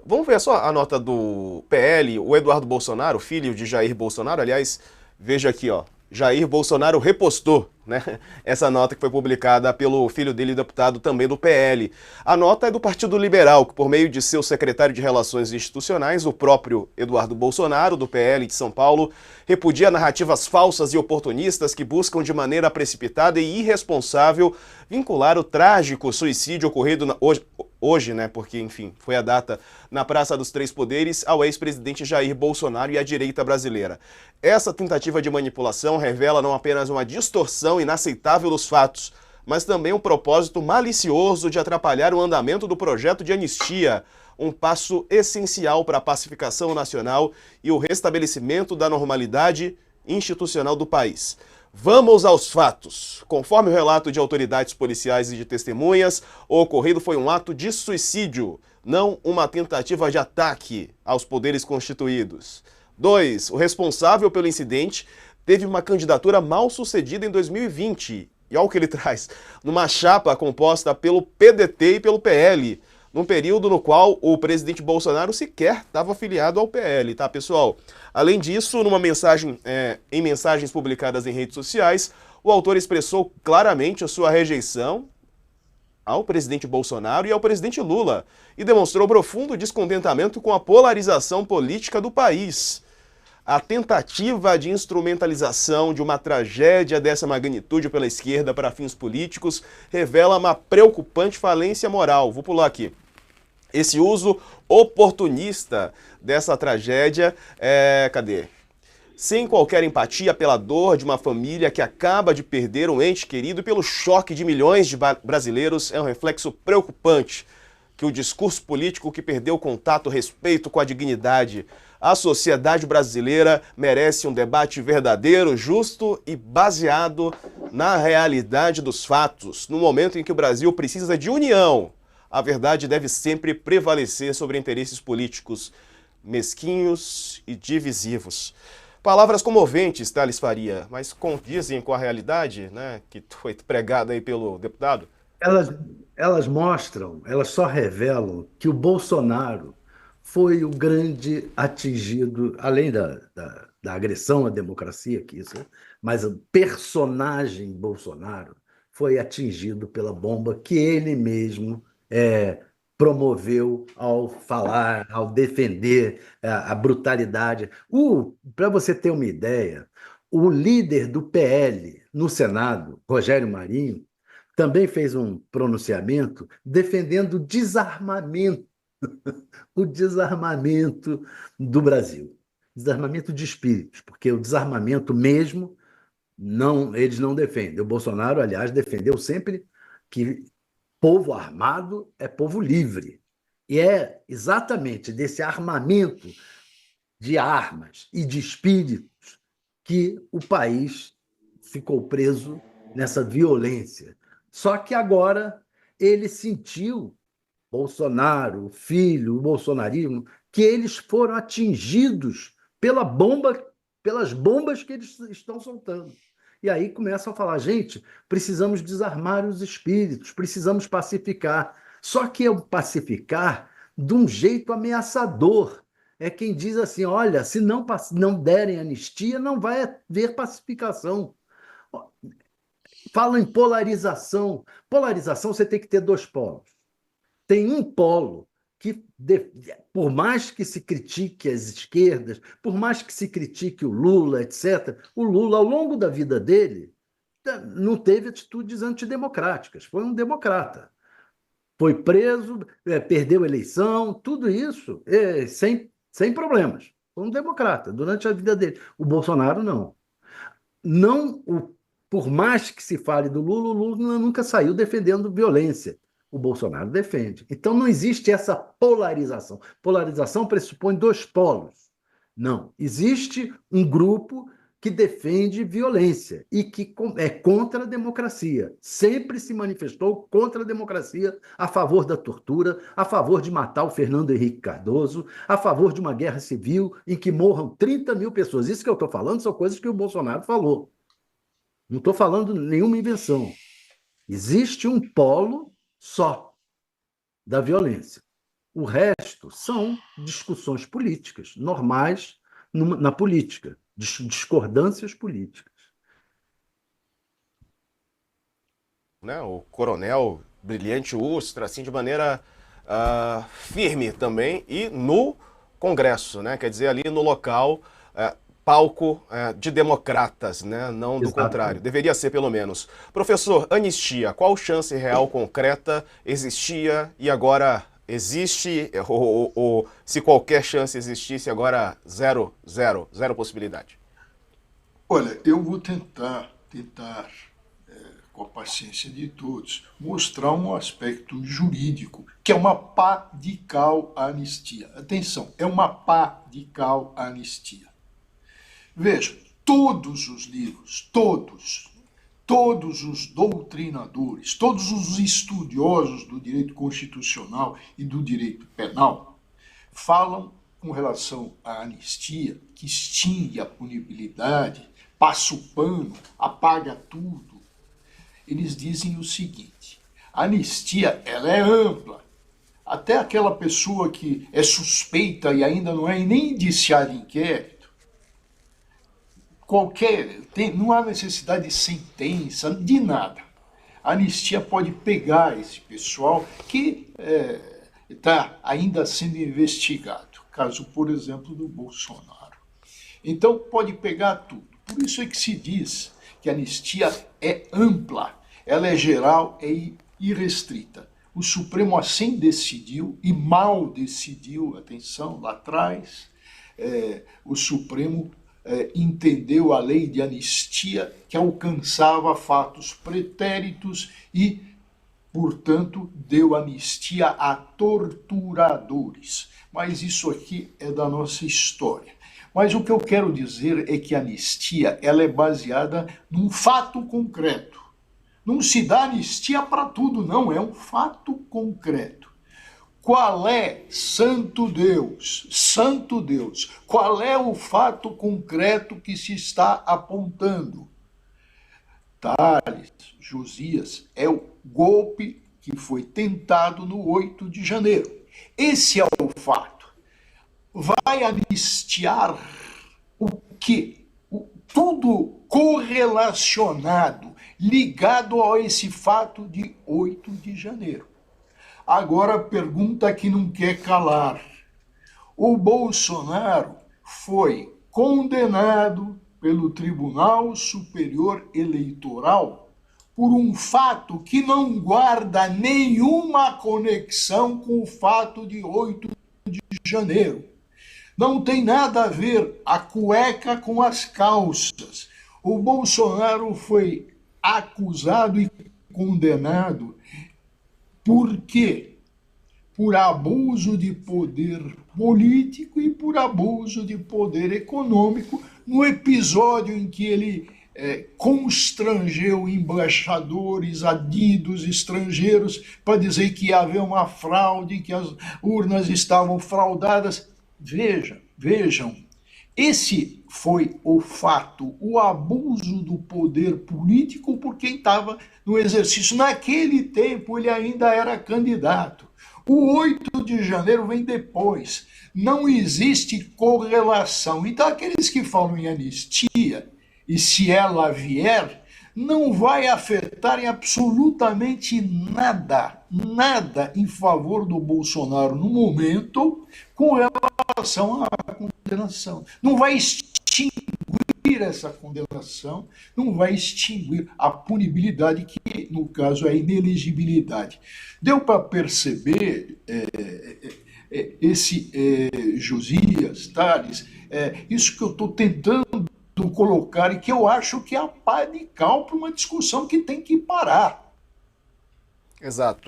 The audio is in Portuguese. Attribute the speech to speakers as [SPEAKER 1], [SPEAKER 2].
[SPEAKER 1] Vamos ver só a nota do PL, o Eduardo Bolsonaro, filho de Jair Bolsonaro, aliás, veja aqui, ó. Jair Bolsonaro repostou, né, essa nota que foi publicada pelo filho dele, deputado também do PL. A nota é do Partido Liberal, que por meio de seu secretário de Relações Institucionais, o próprio Eduardo Bolsonaro, do PL de São Paulo, repudia narrativas falsas e oportunistas que buscam de maneira precipitada e irresponsável vincular o trágico suicídio ocorrido hoje, né, porque, enfim, foi a data na Praça dos Três Poderes, ao ex-presidente Jair Bolsonaro e à direita brasileira. Essa tentativa de manipulação revela não apenas uma distorção inaceitável dos fatos, mas também um propósito malicioso de atrapalhar o andamento do projeto de anistia, um passo essencial para a pacificação nacional e o restabelecimento da normalidade institucional do país. Vamos aos fatos. Conforme o relato de autoridades policiais e de testemunhas, o ocorrido foi um ato de suicídio, não uma tentativa de ataque aos poderes constituídos. 2. O responsável pelo incidente teve uma candidatura mal sucedida em 2020. E olha o que ele traz. Numa chapa composta pelo PDT e pelo PL, num período no qual o presidente Bolsonaro sequer estava afiliado ao PL, tá, pessoal? Além disso, em mensagens publicadas em redes sociais, o autor expressou claramente a sua rejeição ao presidente Bolsonaro e ao presidente Lula e demonstrou profundo descontentamento com a polarização política do país. A tentativa de instrumentalização de uma tragédia dessa magnitude pela esquerda para fins políticos revela uma preocupante falência moral. Vou pular aqui. Esse uso oportunista dessa tragédia cadê? Sem qualquer empatia pela dor de uma família que acaba de perder um ente querido e pelo choque de milhões de brasileiros, é um reflexo preocupante que o discurso político que perdeu contato, respeito com a dignidade. A sociedade brasileira merece um debate verdadeiro, justo e baseado na realidade dos fatos. No momento em que o Brasil precisa de união, a verdade deve sempre prevalecer sobre interesses políticos mesquinhos e divisivos. Palavras comoventes, Thales Faria, mas condizem com a realidade, né, que foi pregada aí pelo deputado?
[SPEAKER 2] Elas, elas mostram, elas só revelam que o Bolsonaro foi o grande atingido, além da agressão à democracia, que isso, mas o personagem Bolsonaro foi atingido pela bomba que ele mesmo promoveu ao falar, ao defender a brutalidade. Para você ter uma ideia, o líder do PL no Senado, Rogério Marinho, também fez um pronunciamento defendendo o desarmamento do Brasil. Desarmamento de espíritos, porque o desarmamento mesmo não, eles não defendem. O Bolsonaro, aliás, defendeu sempre que povo armado é povo livre. E é exatamente desse armamento de armas e de espíritos que o país ficou preso nessa violência. Só que agora ele sentiu, Bolsonaro, o filho, o bolsonarismo, que eles foram atingidos pelas bombas que eles estão soltando. E aí começam a falar, gente, precisamos desarmar os espíritos, precisamos pacificar. Só que é o pacificar de um jeito ameaçador. É quem diz assim, olha, se não derem anistia, não vai haver pacificação. Fala em polarização. Polarização você tem que ter dois polos. Tem um polo que, por mais que se critique as esquerdas, por mais que se critique o Lula, etc., o Lula, ao longo da vida dele, não teve atitudes antidemocráticas, foi um democrata. Foi preso, perdeu a eleição, tudo isso sem problemas. Foi um democrata durante a vida dele. O Bolsonaro não. Não, por mais que se fale do Lula, o Lula nunca saiu defendendo violência. O Bolsonaro defende. Então não existe essa polarização. Polarização pressupõe dois polos. Não. Existe um grupo que defende violência e que é contra a democracia. Sempre se manifestou contra a democracia, a favor da tortura, a favor de matar o Fernando Henrique Cardoso, a favor de uma guerra civil em que morram 30 mil pessoas. Isso que eu estou falando são coisas que o Bolsonaro falou. Não estou falando nenhuma invenção. Existe um polo só da violência. O resto são discussões políticas, normais na política, discordâncias políticas.
[SPEAKER 1] Né? O coronel Brilhante Ustra, assim, de maneira firme também, e no Congresso, né? Quer dizer, ali no local, palco de democratas, né? Não do contrário. Deveria ser, pelo menos. Professor, anistia, qual chance real concreta existia e agora existe? Ou se qualquer chance existisse, agora zero possibilidade?
[SPEAKER 3] Olha, eu vou tentar, com a paciência de todos, mostrar um aspecto jurídico, que é uma pá de cal anistia. Atenção, é uma pá de cal anistia. Veja, todos os livros, todos os doutrinadores, todos os estudiosos do direito constitucional e do direito penal falam com relação à anistia, que extingue a punibilidade, passa o pano, apaga tudo. Eles dizem o seguinte: a anistia, ela é ampla. Até aquela pessoa que é suspeita e ainda não é nem indiciada em inquérito, não há necessidade de sentença, de nada. A anistia pode pegar esse pessoal que está ainda sendo investigado. Caso, por exemplo, do Bolsonaro. Então, pode pegar tudo. Por isso é que se diz que a anistia é ampla, ela é geral, é irrestrita. O Supremo assim decidiu, e mal decidiu, atenção, lá atrás, o Supremo entendeu a lei de anistia que alcançava fatos pretéritos e, portanto, deu anistia a torturadores. Mas isso aqui é da nossa história. Mas o que eu quero dizer é que a anistia ela é baseada num fato concreto. Não se dá anistia para tudo, não, é um fato concreto. Qual é, santo Deus, qual é o fato concreto que se está apontando? Tales, Josias, é o golpe que foi tentado no 8 de janeiro. Esse é o fato. Vai anistiar o quê? Tudo correlacionado, ligado a esse fato de 8 de janeiro. Agora, a pergunta que não quer calar. O Bolsonaro foi condenado pelo Tribunal Superior Eleitoral por um fato que não guarda nenhuma conexão com o fato de 8 de janeiro. Não tem nada a ver a cueca com as calças. O Bolsonaro foi acusado e condenado. Por quê? Por abuso de poder político e por abuso de poder econômico, no episódio em que ele constrangeu embaixadores adidos estrangeiros para dizer que ia haver uma fraude, que as urnas estavam fraudadas. Vejam, esse foi o fato, o abuso do poder político por quem estava no exercício. Naquele tempo ele ainda era candidato. O 8 de janeiro vem depois. Não existe correlação. Então aqueles que falam em anistia, e se ela vier, não vai afetar em absolutamente nada em favor do Bolsonaro no momento com relação à condenação. Não vai extinguir essa condenação, não vai extinguir a punibilidade, que no caso é a inelegibilidade. Deu para perceber esse Josias, Tales, isso que eu estou tentando colocar e que eu acho que é a pá de cal para uma discussão que tem que parar.
[SPEAKER 1] Exato.